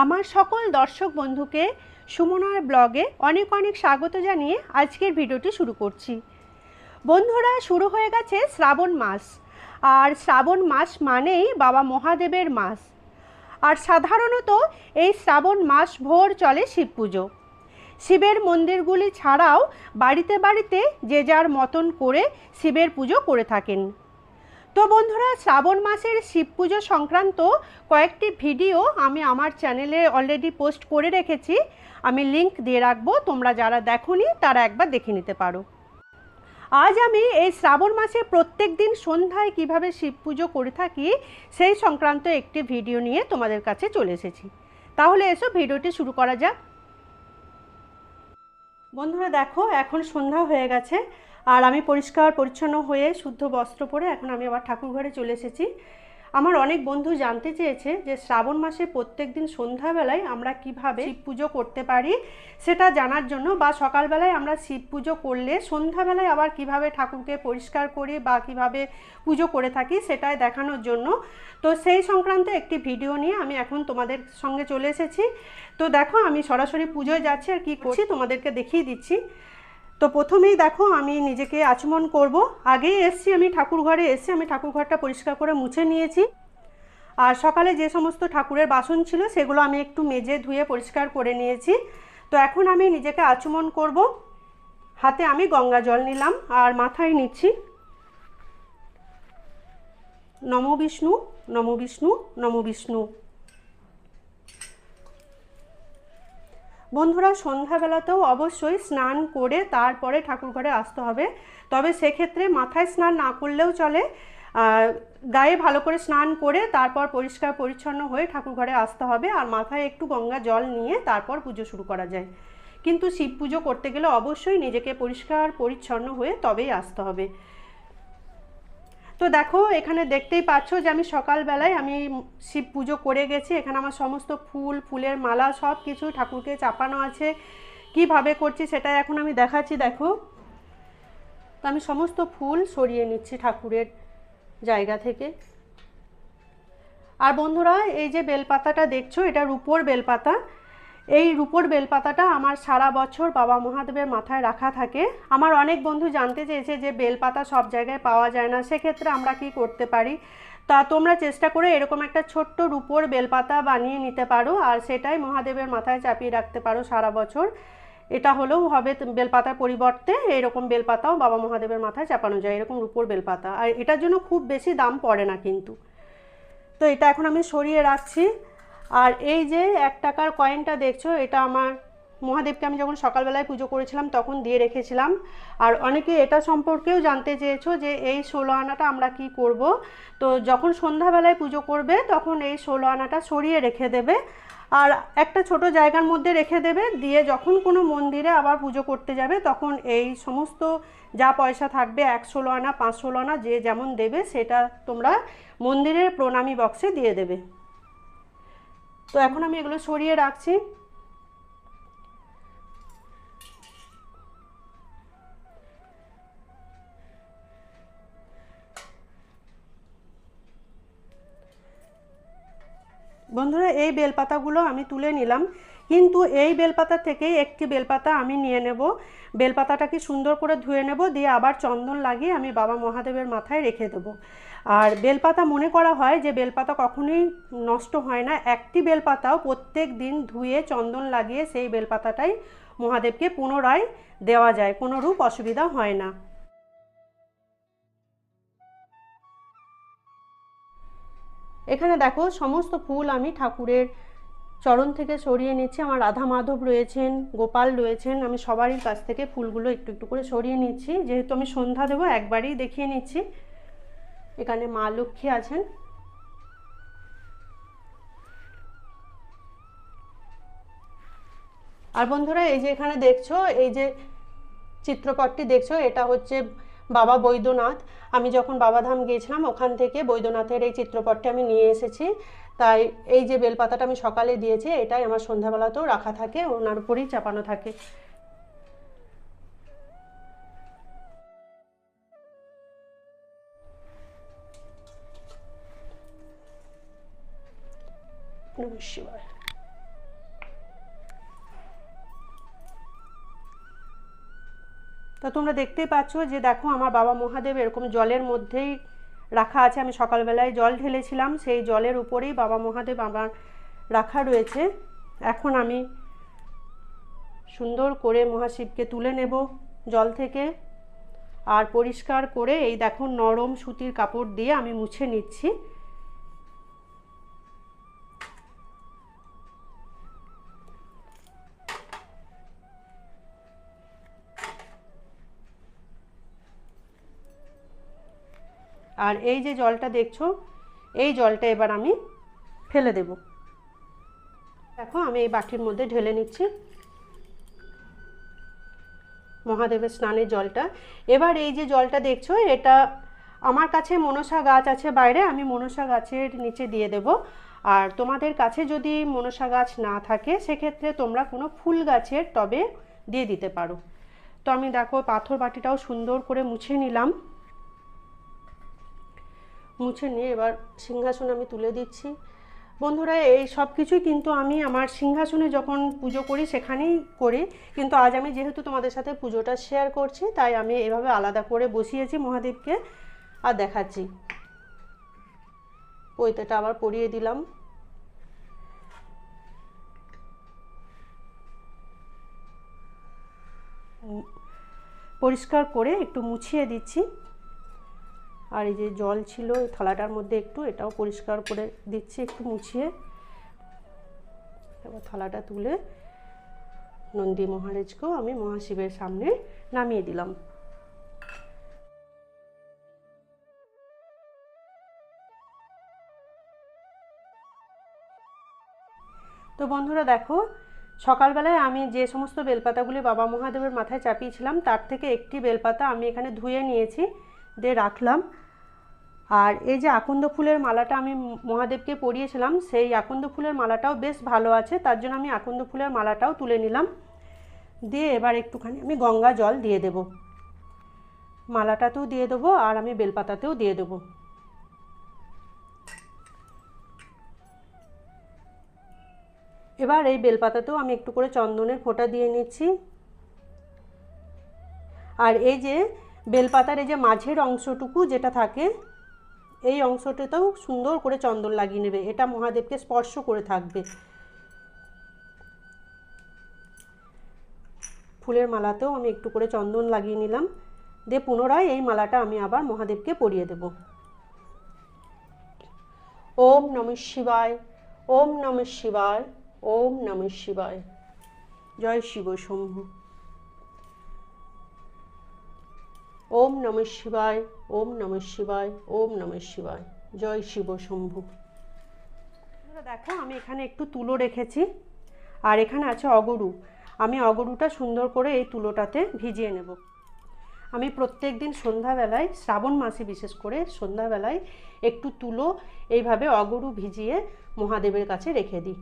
আমার সকল দর্শক বন্ধুকে সুমনার ব্লগে অনেক অনেক স্বাগত জানিয়ে আজকের ভিডিওটি শুরু করছি। বন্ধুরা, শুরু হয়ে গেছে শ্রাবণ মাস, আর শ্রাবণ মাস মানেই বাবা মহাদেবের মাস। আর সাধারণত এই শ্রাবণ মাস ভোর চলে শিব পুজো। শিবের মন্দিরগুলি ছাড়াও বাড়িতে বাড়িতে যে যার মতন করে শিবের পুজো করে থাকেন। তো বন্ধুরা, শ্রাবণ মাসের শিব পুজো সংক্রান্ত কয়েকটি ভিডিও আমি আমার চ্যানেলে অলরেডি পোস্ট করে রেখেছি। আমি লিংক দিয়ে রাখবো, তোমরা যারা দেখোনি তারা একবার দেখে নিতে পারো। আজ আমি এই শ্রাবণ মাসে প্রত্যেক দিন সন্ধ্যায় কিভাবে শিব পুজো করে থাকি সেই সংক্রান্ত একটি ভিডিও নিয়ে তোমাদের কাছে চলে এসেছি। তাহলে এসো ভিডিওটি শুরু করা যাক। বন্ধুরা দেখো, এখন সন্ধ্যা হয়ে গেছে আর আমি পরিষ্কার পরিচ্ছন্ন হয়ে শুদ্ধ বস্ত্র পরে এখন আমি আবার ঠাকুর ঘরে চলে এসেছি। আমার অনেক বন্ধু জানতে চেয়েছে যে শ্রাবণ মাসে প্রত্যেক দিন সন্ধ্যাবেলায় আমরা কিভাবে শিব পুজো করতে পারি সেটা জানার জন্য, বা সকালবেলায় আমরা শিব পুজো করলে সন্ধ্যাবেলায় আবার কিভাবে ঠাকুরকে পরিষ্কার করি বা কিভাবে পুজো করে থাকি সেটাই দেখানোর জন্য। তো সেই সংক্রান্ত একটি ভিডিও নিয়ে আমি এখন তোমাদের সঙ্গে চলে এসেছি। তো দেখো, আমি সরাসরি পুজোয় যাচ্ছি আর কি করছি তোমাদেরকে দেখিয়ে দিচ্ছি। তো প্রথমেই দেখো, আমি নিজেকে আচমন করব। আগেই এসছি, আমি ঠাকুর ঘরে এসছি, আমি ঠাকুর ঘরটা পরিষ্কার করে মুছে নিয়েছি। আর সকালে যে সমস্ত ঠাকুরের বাসন ছিল সেগুলো আমি একটু মেজে ধুয়ে পরিষ্কার করে নিয়েছি। তো এখন আমি নিজেকে আচমন করব। হাতে আমি গঙ্গা জল নিলাম আর মাথায় নিচ্ছি নমো বিষ্ণু, নমো বিষ্ণু, নমো বিষ্ণু। বন্ধুরা, সন্ধ্যাবেলাতেও অবশ্যই স্নান করে তারপরে ঠাকুর ঘরে আসতে হবে। তবে সেক্ষেত্রে মাথায় স্নান না করলেও চলে, গায়ে ভালো করে স্নান করে তারপর পরিষ্কার পরিচ্ছন্ন হয়ে ঠাকুর ঘরে আসতে হবে। আর মাথায় একটু গঙ্গা জল নিয়ে তারপর পুজো শুরু করা যায়। কিন্তু শিব পুজো করতে গেলে অবশ্যই নিজেকে পরিষ্কার পরিচ্ছন্ন হয়ে তবেই আসতে হবে। তো দেখো, এখানে দেখতেই পাচ্ছ যে আমি সকালবেলায় আমি শিব পুজো করে গেছি। এখানে আমার সমস্ত ফুলের মালা সব কিছু ঠাকুরকে চাপানো আছে। কিভাবে করছি সেটাই এখন আমি দেখাচ্ছি। দেখো, তো আমি সমস্ত ফুল সরিয়ে নিচ্ছি ঠাকুরের জায়গা থেকে। আর বন্ধুরা, এই যে বেলপাতাটা দেখছো, এটা রূপোর বেলপাতা। এই রূপোর বেলপাতাটা আমার সারা বছর বাবা মহাদেবের মাথায় রাখা থাকে। আমার অনেক বন্ধু জানতে চেয়েছে যে বেলপাতা সব জায়গায় পাওয়া যায় না, সেক্ষেত্রে আমরা কি করতে পারি। তা তোমরা চেষ্টা করে এরকম একটা ছোট্ট রূপোর বেলপাতা বানিয়ে নিতে পারো আর সেটাই মহাদেবের মাথায় চাপিয়ে রাখতে পারো সারা বছর। এটা হলেও হবে, বেলপাতার পরিবর্তে এরকম বেলপাতাও বাবা মহাদেবের মাথায় চাপানো যায়, এরকম রূপোর বেলপাতা। আর এটার জন্য খুব বেশি দাম পড়ে না কিন্তু। তো এটা এখন আমি সরিয়ে রাখছি। আর এই যে 1 টাকার কয়েনটা দেখছো, এটা আমার মহাদেবকে আমি যখন সকালবেলায় পুজো করেছিলাম তখন দিয়ে রেখেছিলাম। আর অনেকে এটা সম্পর্কেও জানতে চেয়েছো যে এই 16 আনাটা আমরা কি করব। তো যখন সন্ধ্যাবেলায় পুজো করবে তখন এই 16 আনাটা সরিয়ে রেখে দেবে আর একটা ছোট জায়গার মধ্যে রেখে দেবে। দিয়ে যখন কোনো মন্দিরে আবার পুজো করতে যাবে তখন এই সমস্ত যা পয়সা থাকবে 116 আনা 516 আনা যে যেমন দেবে সেটা তোমরা মন্দিরের প্রণামী বক্সে দিয়ে দেবে। তো এখন আমি এগুলো সরিয়ে রাখছি। বন্ধুরা, এই বেলপাতাগুলো আমি তুলে নিলাম, কিন্তু এই বেলপাতা থেকেই একটি বেলপাতা আমি নিয়ে নেব। বেলপাতাটাকে সুন্দর করে ধুয়ে নেব, দিয়ে আবার চন্দন লাগিয়ে আমি বাবা মহাদেবের মাথায় রেখে দেবো। আর বেলপাতা মনে করা হয় যে বেলপাতা কখনোই নষ্ট হয় না। একটি বেলপাতাও প্রত্যেক দিন ধুয়ে চন্দন লাগিয়ে সেই বেলপাতাটাই মহাদেবকে পুনরায় দেওয়া যায়, কোনো রূপ অসুবিধা হয় না। এখানে দেখো, সমস্ত ফুল আমি ঠাকুরের চরণ থেকে সরিয়ে নিচ্ছি। আমার রাধা মাধব রয়েছেন, গোপাল রয়েছেন, আমি সবারই কাছ থেকে ফুলগুলো একটু একটু করে সরিয়ে নিচ্ছি। যেহেতু আমি সন্ধ্যা দেবো একবারই দেখিয়ে নিচ্ছি। এখানে মা লক্ষ্মী আছেন। আর বন্ধুরা, এই যে এখানে দেখছো, এই যে চিত্রপটটি দেখছো, এটা হচ্ছে বাবা বৈদ্যনাথ। আমি যখন বাবাধাম গিয়েছিলাম ওখান থেকে বৈদ্যনাথের এই চিত্রপটটি আমি নিয়ে এসেছি। তাই এই যে বেলপাতাটা আমি সকালে দিয়েছি এটাই আমার সন্ধ্যাবেলাতেও রাখা থাকে, ওনার উপরেই চাপানো থাকে। নমঃ শিবায়। তো তোমরা দেখতেই পাচ্ছ যে দেখো আমার বাবা মহাদেব এরকম জলের মধ্যেই রাখা আছে। আমি সকালবেলায় জল ঢেলেছিলাম, সেই জলের উপরেই বাবা মহাদেব আমার রাখা রয়েছে। এখন আমি সুন্দর করে মহাশিবকে তুলে নেব জল থেকে, আর পরিষ্কার করে এই দেখো নরম সুতির কাপড় দিয়ে আমি মুছে নিচ্ছি। আর এই যে জলটা দেখছো, এই জলটা এবার আমি ফেলে দেব। দেখো আমি এই বাটির মধ্যে ঢেলে নিচ্ছি মহাদেবের স্নানের জলটা। এবার এই যে জলটা দেখছো, এটা আমার কাছে মনসা গাছ আছে বাইরে, আমি মনসা গাছের নিচে দিয়ে দেব। আর তোমাদের কাছে যদি মনসা গাছ না থাকে সেক্ষেত্রে তোমরা কোনো ফুল গাছের টবে দিয়ে দিতে পারো। তো আমি দেখো পাথর বাটিটাও সুন্দর করে মুছে নিলাম। মুছে নিয়ে এবার সিংহাসন আমি তুলে দিচ্ছি। বন্ধুরা, এই সব কিছুই কিন্তু আমি আমার সিংহাসনে যখন পুজো করি সেখানেই করি, কিন্তু আজ আমি যেহেতু তোমাদের সাথে পুজোটা শেয়ার করছি তাই আমি এভাবে আলাদা করে বসিয়েছি মহাদেবকে আর দেখাচ্ছি। পৈতেটা আবার পরিয়ে দিলাম। পরিষ্কার করে একটু মুছিয়ে দিচ্ছি। আর এই যে জল ছিল এই থালাটার মধ্যে একটু, এটাও পরিষ্কার করে দিচ্ছি একটু মুছিয়ে। এবার থালাটা তুলে নন্দী মহারাজকেও আমি মহাশিবের সামনে নামিয়ে দিলাম। তো বন্ধুরা দেখো, সকালবেলায় আমি যে সমস্ত বেলপাতাগুলি বাবা মহাদেবের মাথায় চাপিয়েছিলাম তার থেকে একটি বেলপাতা আমি এখানে ধুয়ে নিয়েছি, দিয়ে রাখলাম। আর এই যে আকন্দ ফুলের মালাটা আমি মহাদেবকে পরিয়েছিলাম, সেই আকন্দ ফুলের মালাটাও বেশ ভালো আছে, তার জন্য আমি আকন্দ ফুলের মালাটাও তুলে নিলাম। দিয়ে এবার একটুখানি আমি গঙ্গা জল দিয়ে দেব, মালাটাতেও দিয়ে দেবো আর আমি বেলপাতাতেও দিয়ে দেবো। এবার এই বেলপাতাতেও আমি একটু করে চন্দনের ফোঁটা দিয়ে নিচ্ছি। আর এই যে বেলপাতার এই যে মাঝের অংশটুকু যেটা থাকে, এই অংশটাতেও সুন্দর করে চন্দন লাগিয়ে নেবে, এটা মহাদেবকে স্পর্শ করে থাকবে। ফুলের মালাতেও আমি একটু করে চন্দন লাগিয়ে নিলাম, দিয়ে পুনরায় এই মালাটা আমি আবার মহাদেবকে পরিয়ে দেব। ওম নমঃ শিবায়, ওম নমঃ শিবায়, ওম নমঃ শিবায়। জয় শিব শম্ভু। ওম নমঃ শিবায়, ওম নমঃ শিবায়, ওম নমঃ শিবায়। জয় শিব শম্ভু। দেখো আমি এখানে একটু তুলো রেখেছি আর এখানে আছে অগরু। আমি অগরুটা সুন্দর করে এই তুলোটাতে ভিজিয়ে নেব। আমি প্রত্যেক দিন সন্ধ্যাবেলায়, শ্রাবণ মাসে বিশেষ করে সন্ধ্যাবেলায় একটু তুলো এইভাবে অগরু ভিজিয়ে মহাদেবের কাছে রেখে দিই।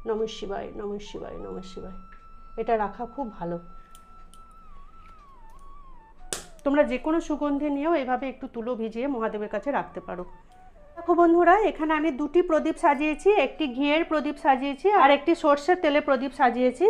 নমঃ শিবায়, নমঃ শিবায়, নমঃ শিবায়। এটা রাখা খুব ভালো। তোমরা যে কোনো সুগন্ধি নিয়েও এভাবে একটু তুলো ভিজিয়ে মহাদেবের কাছে রাখতে পারো। দেখো বন্ধুরা, এখানে আমি দুটি প্রদীপ সাজিয়েছি, একটি ঘিয়ের প্রদীপ সাজিয়েছি আর একটি সর্ষের তেলে প্রদীপ সাজিয়েছি।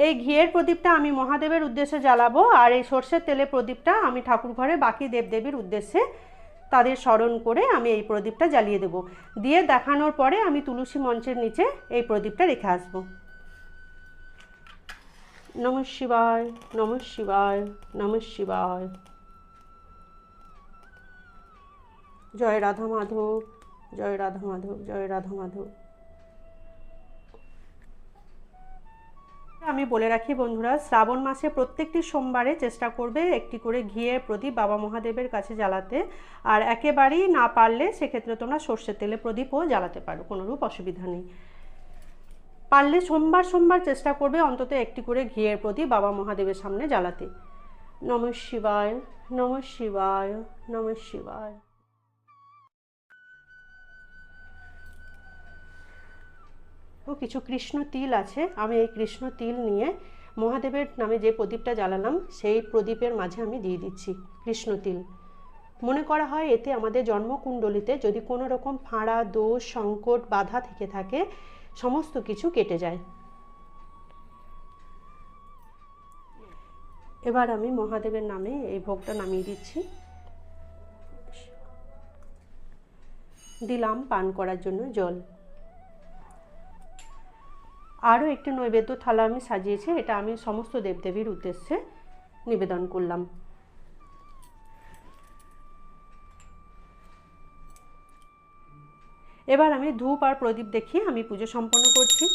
এই ঘিয়ের প্রদীপটা আমি মহাদেবের উদ্দেশ্যে জ্বালাবো আর এই সর্ষের তেলে প্রদীপটা আমি ঠাকুর ঘরে বাকি দেবদেবীর উদ্দেশ্যে তাদের স্মরণ করে আমি এই প্রদীপটা জ্বালিয়ে দেব। দিয়ে দেখানোর পরে আমি তুলসী মঞ্চের নিচে এই প্রদীপটা রেখে আসব। নমঃ শিবায়, নমঃ শিবায়, নমঃ শিবায়। জয় রাধা মাধব, জয় রাধা মাধব, জয় রাধা মাধব। আমি বলে রাখি বন্ধুরা, শ্রাবণ মাসে প্রত্যেকটি সোমবারে চেষ্টা করবে একটি করে ঘিয়ের প্রদীপ বাবা মহাদেবের কাছে জ্বালাতে। আর একেবারেই না পারলে সেক্ষেত্রে তোমরা সর্ষের তেলে প্রদীপও জ্বালাতে পারো, কোনোরূপ অসুবিধা নেই। পারলে সোমবার সোমবার চেষ্টা করবে অন্তত একটি করে ঘিয়ের প্রদীপ বাবা মহাদেবের সামনে জ্বালাতে। নমঃ শিবায়, নমঃ শিবায়, নমঃ শিবায়। কিছু কৃষ্ণ তিল আছে, আমি এই কৃষ্ণ তিল নিয়ে মহাদেবের নামে যে প্রদীপটা জ্বালালাম সেই প্রদীপের মাঝে আমি দিয়ে দিচ্ছি কৃষ্ণ তিল। মনে করা হয় এতে আমাদের জন্মকুণ্ডলিতে যদি কোনো রকম ফাঁড়া, দোষ, সংকট, বাধা থেকে থাকে সমস্ত কিছু কেটে যায়। এবার আমি মহাদেবের নামে এই ভোগটা নামিয়ে দিচ্ছি। দিলাম পান করার জন্য জল। আরও একটি নৈবেদ্য থালা আমি সাজিয়েছি, এটা আমি সমস্ত দেবদেবীর উদ্দেশ্যে নিবেদন করলাম। এবার আমি ধূপ আর প্রদীপ দেখিয়ে আমি পুজো সম্পন্ন করছি।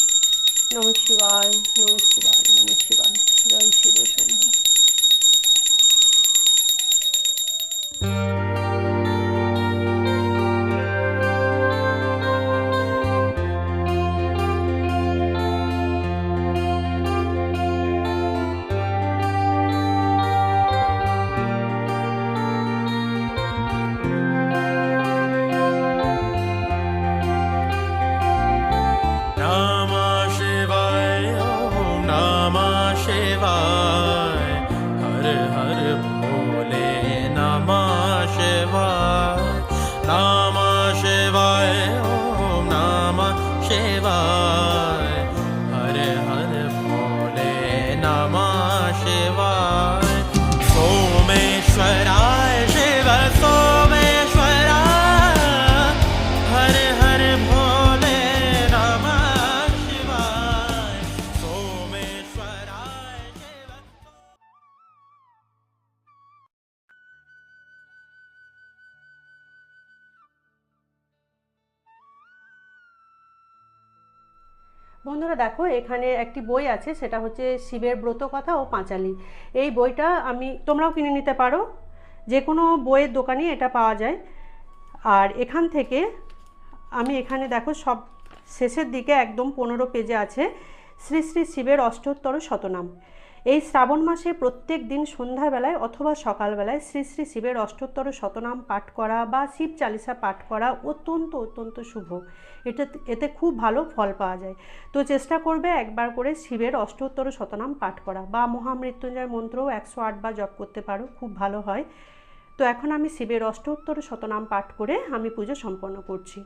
নমঃ শিবায়, নমঃ শিবায়, নমঃ শিবায়। জয় শিব শম্ভু। বন্ধুরা দেখো, এখানে একটি বই আছে, সেটা হচ্ছে শিবের ব্রত কথা ও পাঁচালী। এই বইটা তোমরাও কিনে নিতে পারো, যে কোনো বইয়ের দোকানে এটা পাওয়া যায়। আর এখান থেকে আমি এখানে দেখো সব শেষের দিকে একদম 15 পেজে আছে শ্রী শ্রী শিবের অষ্টোত্তর শতনাম। এই শ্রাবণ মাসে প্রত্যেক দিন সন্ধ্যাবেলায় অথবা সকালবেলায় শ্রী শ্রী শিবের অষ্টোত্তর শতনাম পাঠ করা বা শিব চালিসা পাঠ করা অত্যন্ত শুভ। এতে খুব ভালো ফল পাওয়া যায়। তো চেষ্টা করবে একবার করে শিবের অষ্টোত্তর শতনাম পাঠ করা, বা মহামৃত্যুঞ্জয় মন্ত্রও 108 বার জপ করতে পারো, খুব ভালো হয়। তো এখন আমি শিবের অষ্টোত্তর শতনাম পাঠ করে আমি পুজো সম্পন্ন করছি।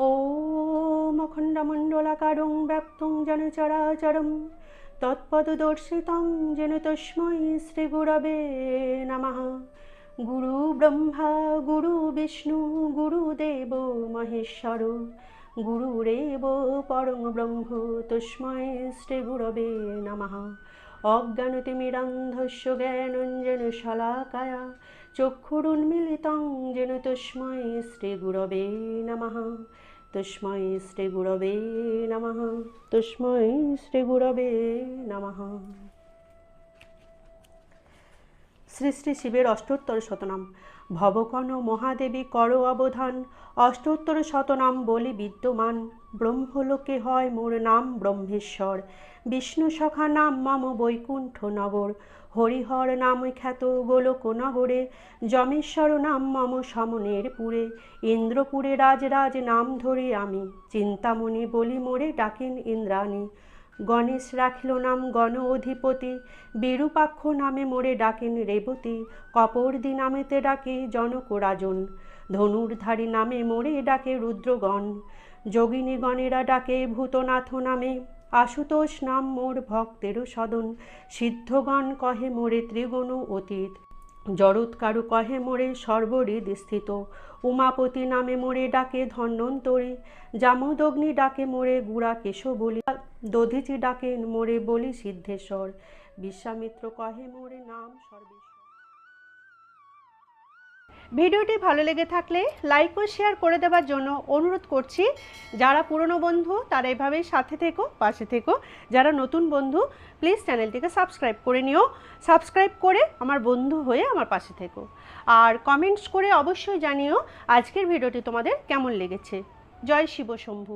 ওম অখণ্ডমণ্ডলাকারং ব্যাপ্তং যেন চরাচরম তৎপদদর্শিতং যেন তস্मै শ্রীগুরবে নমঃ। গুরু ব্রহ্মা গুরু বিষ্ণু গুরুদেব মহেশ্বর গুরুরেব পরং ব্রহ্ম তস্मै শ্রীগুরবে নমঃ। অজ্ঞানতিমিরান্ধস্য জ্ঞানাঞ্জন শলাকায়া চক্ষুরুন্মিলিতং যেন তস্मै শ্রীগুরবে নমঃ। তস্मै শ্রীগুরবে নমঃ। তস্मै শ্রীগুরবে নমঃ। শ্রী শ্রী শিবের অষ্টোত্তর শতনাম। ভবকন মহাদেবী কর অবধান, অষ্টোত্তর শতনাম বলি বিদ্যমান। ব্রহ্মলোকে হয় মোর নাম ব্রহ্মেশ্বর, বিষ্ণু সখা নাম মম বৈকুণ্ঠ নগর। হরিহর নাম খ্যাত গোলক নগরে, যমেশ্বর নাম মম সমনের পুরে। ইন্দ্রপুরে রাজরাজ নাম ধরে আমি, চিন্তামণি বলি মোরে ডাকেন ইন্দ্রাণী। গণেশ রাখিল নাম গণ অধিপতি, বিরূপাক্ষ নামে মোরে ডাকেন রেবতী। কপর্দি নামেতে ডাকে জনক রাজন, ধনুর্ধারী নামে মোরে ডাকে রুদ্রগণ। যোগিনী গণেরা ডাকে ভূতনাথ নামে, আশুতোষ নাম মোর ভক্তের সদন। সিদ্ধগণ কহে মোরে ত্রিগুণ অতীত, জড়ৎকারু কহে মোরে সর্বহৃদ স্থিত। উমাপতি নামে মোরে ডাকে ধন্বন্তরী, জামদগ্নি ডাকে মোরে গুড়াকেশ বলি। দধিচি ডাকেন মোরে বলি সিদ্ধেশ্বর, বিশ্বামিত্র কহে মোরে নাম সর্বেশ্বর। ভিডিওটি ভালো লেগে থাকলে লাইক ও শেয়ার করে দেওয়ার জন্য অনুরোধ করছি। যারা পুরনো বন্ধু তারা এভাবেই সাথে থেকো, পাশে থেকো। যারা নতুন বন্ধু প্লিজ চ্যানেলটিকে সাবস্ক্রাইব করে নিও। সাবস্ক্রাইব করে আমার বন্ধু হয়ে আমার পাশে থেকো। আর কমেন্টস করে অবশ্যই জানিও আজকের ভিডিওটি তোমাদের কেমন লেগেছে। জয় শিব শম্ভু।